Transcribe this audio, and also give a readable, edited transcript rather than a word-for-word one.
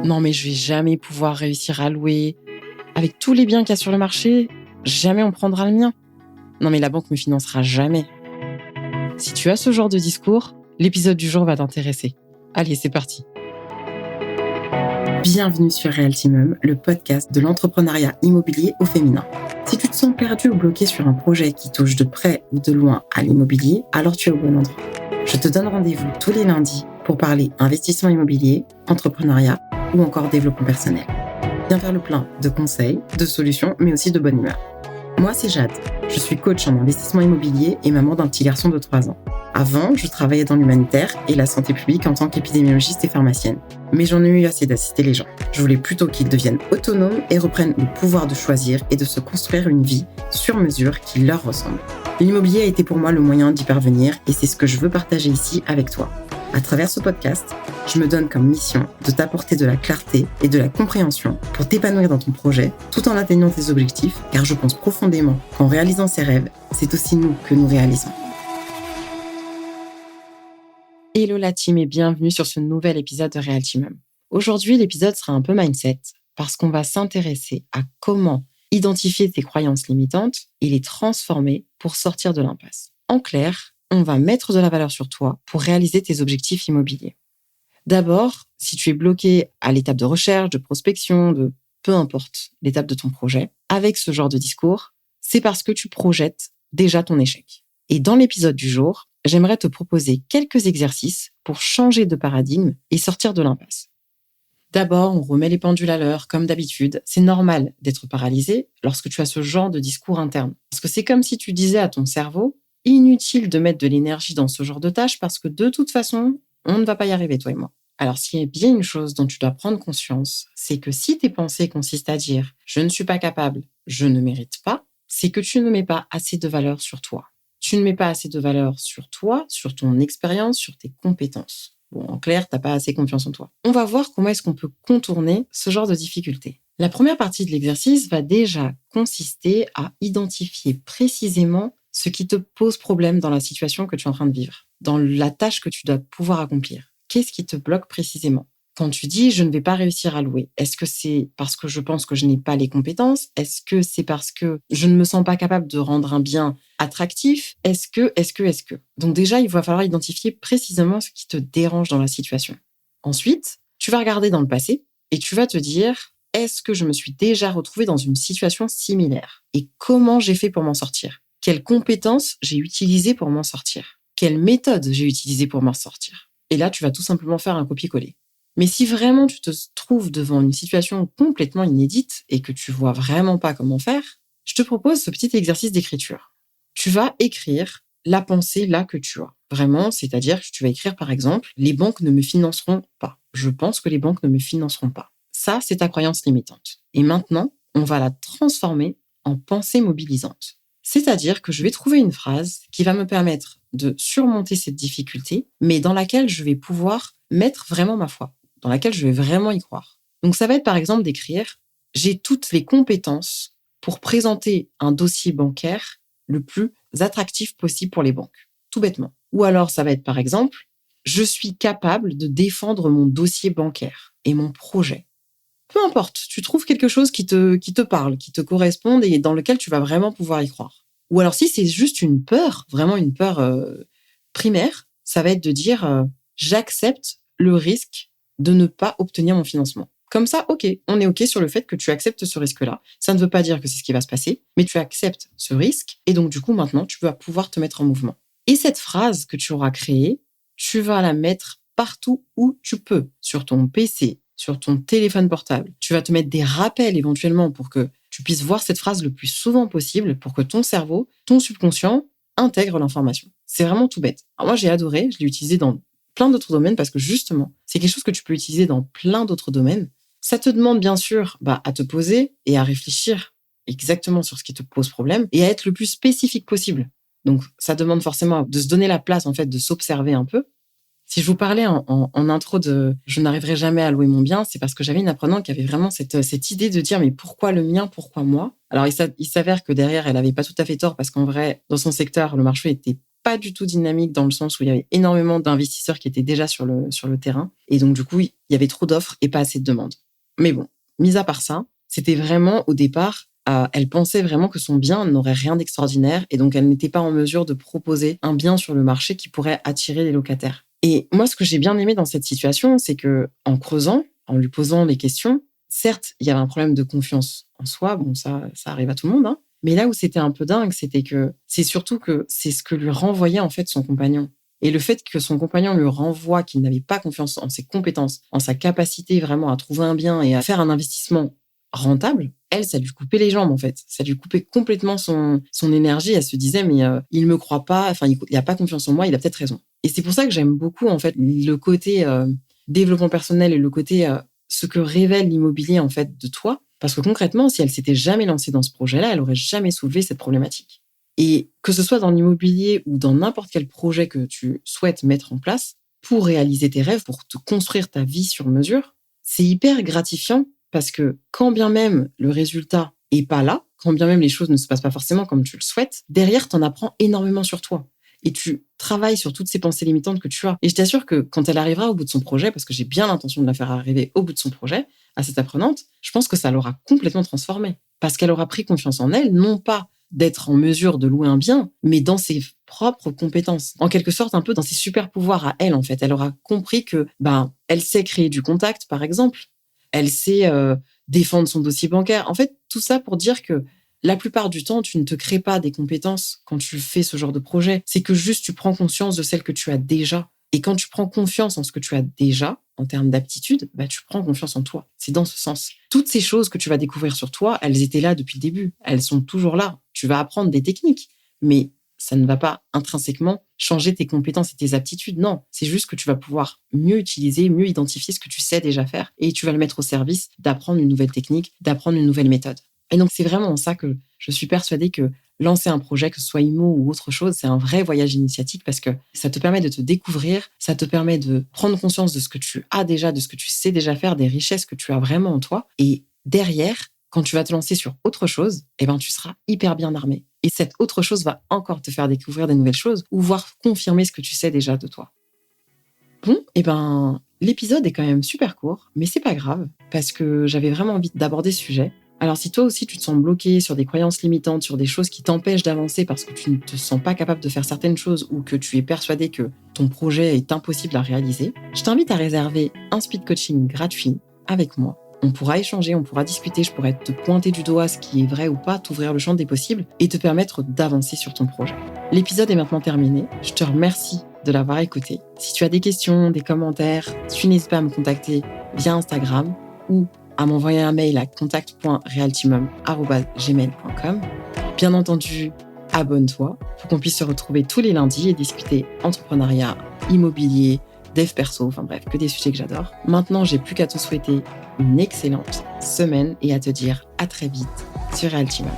Non mais je vais jamais pouvoir réussir à louer. Avec tous les biens qu'il y a sur le marché, jamais on prendra le mien. Non mais la banque me financera jamais. Si tu as ce genre de discours, l'épisode du jour va t'intéresser. Allez, c'est parti. Bienvenue sur Realtimum, le podcast de l'entrepreneuriat immobilier au féminin. Si tu te sens perdu ou bloqué sur un projet qui touche de près ou de loin à l'immobilier, alors tu es au bon endroit. Je te donne rendez-vous tous les lundis pour parler investissement immobilier, entrepreneuriat ou encore développement personnel. Viens faire le plein de conseils, de solutions, mais aussi de bonne humeur. Moi, c'est Jade. Je suis coach en investissement immobilier et maman d'un petit garçon de 3 ans. Avant, je travaillais dans l'humanitaire et la santé publique en tant qu'épidémiologiste et pharmacienne. Mais j'en ai eu assez d'assister les gens. Je voulais plutôt qu'ils deviennent autonomes et reprennent le pouvoir de choisir et de se construire une vie sur mesure qui leur ressemble. L'immobilier a été pour moi le moyen d'y parvenir et c'est ce que je veux partager ici avec toi. À travers ce podcast, je me donne comme mission de t'apporter de la clarté et de la compréhension pour t'épanouir dans ton projet tout en atteignant tes objectifs, car je pense profondément qu'en réalisant ses rêves, c'est aussi nous que nous réalisons. Hello la team et bienvenue sur ce nouvel épisode de Realtimum. Aujourd'hui, l'épisode sera un peu mindset parce qu'on va s'intéresser à comment identifier tes croyances limitantes et les transformer pour sortir de l'impasse. En clair, on va mettre de la valeur sur toi pour réaliser tes objectifs immobiliers. D'abord, si tu es bloqué à l'étape de recherche, de prospection, de peu importe l'étape de ton projet, avec ce genre de discours, c'est parce que tu projettes déjà ton échec. Et dans l'épisode du jour, j'aimerais te proposer quelques exercices pour changer de paradigme et sortir de l'impasse. D'abord, on remet les pendules à l'heure, comme d'habitude. C'est normal d'être paralysé lorsque tu as ce genre de discours interne. Parce que c'est comme si tu disais à ton cerveau, inutile de mettre de l'énergie dans ce genre de tâches parce que de toute façon, on ne va pas y arriver, toi et moi. Alors, s'il y a bien une chose dont tu dois prendre conscience, c'est que si tes pensées consistent à dire « je ne suis pas capable, je ne mérite pas », c'est que tu ne mets pas assez de valeur sur toi. Tu ne mets pas assez de valeur sur toi, sur ton expérience, sur tes compétences. Bon, en clair, t'as pas assez confiance en toi. On va voir comment est-ce qu'on peut contourner ce genre de difficultés. La première partie de l'exercice va déjà consister à identifier précisément ce qui te pose problème dans la situation que tu es en train de vivre, dans la tâche que tu dois pouvoir accomplir. Qu'est-ce qui te bloque précisément ? Quand tu dis « je ne vais pas réussir à louer », est-ce que c'est parce que je pense que je n'ai pas les compétences ? Est-ce que c'est parce que je ne me sens pas capable de rendre un bien attractif ? Est-ce que ? Donc déjà, il va falloir identifier précisément ce qui te dérange dans la situation. Ensuite, tu vas regarder dans le passé et tu vas te dire « est-ce que je me suis déjà retrouvée dans une situation similaire ? Et comment j'ai fait pour m'en sortir ? Quelles compétences j'ai utilisées pour m'en sortir ? Quelle méthode j'ai utilisée pour m'en sortir ? » Et là, tu vas tout simplement faire un copier-coller. Mais si vraiment tu te trouves devant une situation complètement inédite et que tu vois vraiment pas comment faire, je te propose ce petit exercice d'écriture. Tu vas écrire la pensée là que tu as. Vraiment, c'est-à-dire que tu vas écrire par exemple « les banques ne me financeront pas ». Je pense que les banques ne me financeront pas. Ça, c'est ta croyance limitante. Et maintenant, on va la transformer en pensée mobilisante. C'est-à-dire que je vais trouver une phrase qui va me permettre de surmonter cette difficulté, mais dans laquelle je vais pouvoir mettre vraiment ma foi, dans laquelle je vais vraiment y croire. Donc ça va être par exemple d'écrire « j'ai toutes les compétences pour présenter un dossier bancaire le plus attractif possible pour les banques ». Tout bêtement. Ou alors ça va être par exemple « je suis capable de défendre mon dossier bancaire et mon projet ». Peu importe, tu trouves quelque chose qui te parle, qui te corresponde et dans lequel tu vas vraiment pouvoir y croire. Ou alors si c'est juste une peur, vraiment une peur primaire, ça va être de dire j'accepte le risque de ne pas obtenir mon financement. Comme ça, ok, on est ok sur le fait que tu acceptes ce risque-là. Ça ne veut pas dire que c'est ce qui va se passer, mais tu acceptes ce risque et donc du coup maintenant tu vas pouvoir te mettre en mouvement. Et cette phrase que tu auras créée, tu vas la mettre partout où tu peux, sur ton PC, sur ton téléphone portable. Tu vas te mettre des rappels éventuellement pour que tu puisses voir cette phrase le plus souvent possible pour que ton cerveau, ton subconscient intègre l'information. C'est vraiment tout bête. Alors moi, j'ai adoré, je l'ai utilisé dans plein d'autres domaines parce que justement, c'est quelque chose que tu peux utiliser dans plein d'autres domaines. Ça te demande bien sûr à te poser et à réfléchir exactement sur ce qui te pose problème et à être le plus spécifique possible. Donc, ça demande forcément de se donner la place, en fait, de s'observer un peu. Si je vous parlais en intro de « je n'arriverai jamais à louer mon bien », c'est parce que j'avais une apprenante qui avait vraiment cette idée de dire « mais pourquoi le mien, pourquoi moi ?» Alors, il s'avère que derrière, elle n'avait pas tout à fait tort parce qu'en vrai, dans son secteur, le marché était pas du tout dynamique dans le sens où il y avait énormément d'investisseurs qui étaient déjà sur le terrain. Et donc, du coup, il y avait trop d'offres et pas assez de demandes. Mais bon, mis à part ça, c'était vraiment au départ, elle pensait vraiment que son bien n'aurait rien d'extraordinaire et donc elle n'était pas en mesure de proposer un bien sur le marché qui pourrait attirer les locataires. Et moi, ce que j'ai bien aimé dans cette situation, c'est que en creusant, en lui posant les questions, certes, il y avait un problème de confiance en soi. Bon, ça arrive à tout le monde, hein. Mais là où c'était un peu dingue, c'était que c'est surtout que c'est ce que lui renvoyait en fait son compagnon. Et le fait que son compagnon lui renvoie qu'il n'avait pas confiance en ses compétences, en sa capacité vraiment à trouver un bien et à faire un investissement rentable, elle, ça lui coupait les jambes en fait. Ça lui coupait complètement son énergie. Elle se disait mais il me croit pas, enfin il a pas confiance en moi, il a peut-être raison. Et c'est pour ça que j'aime beaucoup en fait le côté développement personnel et le côté ce que révèle l'immobilier en fait de toi. Parce que concrètement, si elle s'était jamais lancée dans ce projet-là, elle aurait jamais soulevé cette problématique. Et que ce soit dans l'immobilier ou dans n'importe quel projet que tu souhaites mettre en place pour réaliser tes rêves, pour te construire ta vie sur mesure, c'est hyper gratifiant parce que quand bien même le résultat est pas là, quand bien même les choses ne se passent pas forcément comme tu le souhaites, derrière, t'en apprends énormément sur toi. Et tu travailles sur toutes ces pensées limitantes que tu as. Et je t'assure que quand elle arrivera au bout de son projet, parce que j'ai bien l'intention de la faire arriver au bout de son projet, à cette apprenante, je pense que ça l'aura complètement transformée. Parce qu'elle aura pris confiance en elle, non pas d'être en mesure de louer un bien, mais dans ses propres compétences. En quelque sorte, un peu dans ses super pouvoirs à elle, en fait. Elle aura compris que, elle sait créer du contact, par exemple. Elle sait défendre son dossier bancaire. En fait, tout ça pour dire que la plupart du temps, tu ne te crées pas des compétences quand tu fais ce genre de projet. C'est que juste tu prends conscience de celles que tu as déjà. Et quand tu prends confiance en ce que tu as déjà, en termes d'aptitude, tu prends confiance en toi. C'est dans ce sens. Toutes ces choses que tu vas découvrir sur toi, elles étaient là depuis le début. Elles sont toujours là. Tu vas apprendre des techniques, mais ça ne va pas intrinsèquement changer tes compétences et tes aptitudes. Non, c'est juste que tu vas pouvoir mieux utiliser, mieux identifier ce que tu sais déjà faire et tu vas le mettre au service d'apprendre une nouvelle technique, d'apprendre une nouvelle méthode. Et donc, c'est vraiment ça que je suis persuadée que lancer un projet, que ce soit IMO ou autre chose, c'est un vrai voyage initiatique parce que ça te permet de te découvrir, ça te permet de prendre conscience de ce que tu as déjà, de ce que tu sais déjà faire, des richesses que tu as vraiment en toi. Et derrière, quand tu vas te lancer sur autre chose, tu seras hyper bien armé. Et cette autre chose va encore te faire découvrir des nouvelles choses ou voire confirmer ce que tu sais déjà de toi. Bon, l'épisode est quand même super court, mais c'est pas grave parce que j'avais vraiment envie d'aborder ce sujet. Alors si toi aussi tu te sens bloqué sur des croyances limitantes, sur des choses qui t'empêchent d'avancer parce que tu ne te sens pas capable de faire certaines choses ou que tu es persuadé que ton projet est impossible à réaliser, je t'invite à réserver un speed coaching gratuit avec moi. On pourra échanger, on pourra discuter, je pourrais te pointer du doigt ce qui est vrai ou pas, t'ouvrir le champ des possibles et te permettre d'avancer sur ton projet. L'épisode est maintenant terminé, je te remercie de l'avoir écouté. Si tu as des questions, des commentaires, tu n'hésites pas à me contacter via Instagram ou à m'envoyer un mail à contact.realtimum@gmail.com. Bien entendu, abonne-toi pour qu'on puisse se retrouver tous les lundis et discuter entrepreneuriat, immobilier, dev perso, enfin bref, que des sujets que j'adore. Maintenant, j'ai plus qu'à te souhaiter une excellente semaine et à te dire à très vite sur Realtimum.